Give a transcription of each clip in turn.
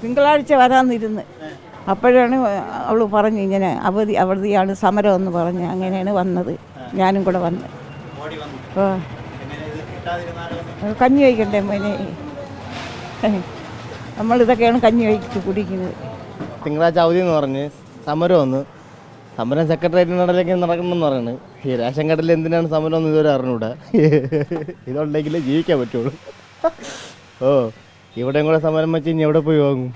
തിങ്കളാഴ്ച വരാമെന്നിരുന്ന് അപ്പോഴാണ് അവൾ പറഞ്ഞു ഇങ്ങനെ അവധിയാണ് സമരമെന്ന് പറഞ്ഞ് അങ്ങനെയാണ് വന്നത്. ഞാനും കൂടെ വന്നത്. കഞ്ഞി വയ്ക്കണ്ടേ മോനെ, നമ്മളിതൊക്കെയാണ് കഞ്ഞി വയ്ച്ച് കുടിക്കുന്നത്. തിങ്കളാഴ്ച അവധി എന്ന് പറഞ്ഞ് സമരം സെക്രട്ടേറിയറ്റിനിടയിലേക്ക് നടക്കണമെന്ന് പറയുന്നത്. ഈ റേഷൻ കടയിൽ എന്തിനാണ് സമരം എന്ന് ഇതുവരെ അറിഞ്ഞൂടാ. ഇതുണ്ടെങ്കിലേ ജീവിക്കാൻ പറ്റുള്ളൂ. ഇവിടെയും കൂടെ സമരം വെച്ച് ഇനി എവിടെ പോയി വാങ്ങും?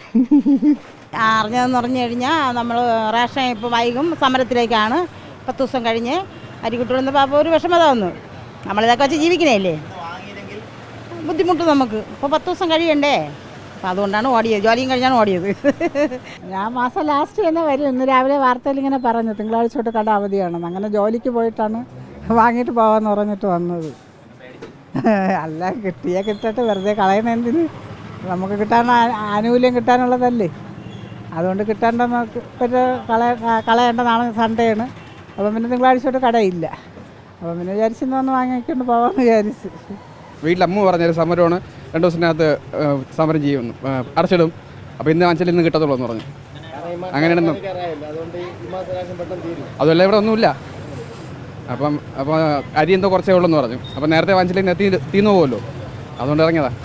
അറിഞ്ഞതെന്ന് പറഞ്ഞു കഴിഞ്ഞാൽ നമ്മൾ റേഷൻ ഇപ്പോൾ വൈകും സമരത്തിലേക്കാണ്. 10 ദിവസം കഴിഞ്ഞ് അരിക്കുട്ടിടുന്ന പാപ്പ ഒരു വിഷമത വന്നു. നമ്മളിതൊക്കെ വെച്ച് ജീവിക്കണേല്ലേ, ബുദ്ധിമുട്ട് നമുക്ക്. ഇപ്പോൾ 10 ദിവസം കഴിയണ്ടേ, അപ്പോൾ അതുകൊണ്ടാണ് ഓടിയത്. ജോലിയും കഴിഞ്ഞാണ് ഓടിയത്. ഞാൻ മാസം ലാസ്റ്റ് തന്നെ വരും. ഇന്ന് രാവിലെ വാർത്തയിൽ ഇങ്ങനെ പറഞ്ഞു തിങ്കളാഴ്ച തൊട്ട് കട അവധിയാണെന്ന്. അങ്ങനെ ജോലിക്ക് പോയിട്ടാണ് വാങ്ങിയിട്ട് പോകാമെന്ന് പറഞ്ഞിട്ട് വന്നത്. അല്ല, കിട്ടട്ടെ, വെറുതെ കളയണ എന്തിന്? നമുക്ക് കിട്ടാൻ ആനുകൂല്യം കിട്ടാനുള്ളതല്ലേ, അതുകൊണ്ട് കിട്ടേണ്ടെന്ന് കളയേണ്ടതാണ്. സൺഡേ ആണ്, അപ്പം പിന്നെ തിങ്കളാഴ്ച തൊട്ട് കടയില്ല. അപ്പം പിന്നെ വിചാരിച്ചെന്ന് വന്ന് വാങ്ങിക്കൊണ്ട് പോകാമെന്ന് വിചാരിച്ച്. വീട്ടിലമ്മ പറഞ്ഞൊരു സമരമാണ്, 2 ദിവസത്തിനകത്ത് സമരം ചെയ്യുമെന്ന്, അടച്ചിടും. അപ്പോൾ ഇന്ന് വാങ്ങിച്ചാൽ ഇന്ന് കിട്ടത്തുള്ളൂ എന്ന് പറഞ്ഞു. അങ്ങനെയാണെന്ന് അതുമല്ല, ഇവിടെ ഒന്നുമില്ല. അപ്പോൾ അരി എന്തോ കുറച്ചേ ഉള്ളൂ എന്ന് പറഞ്ഞു. അപ്പോൾ നേരത്തെ വാങ്ങിച്ചില്ലെങ്കിൽ തീർന്നു പോകുമല്ലോ, അതുകൊണ്ട് ഇറങ്ങിയതാണ്.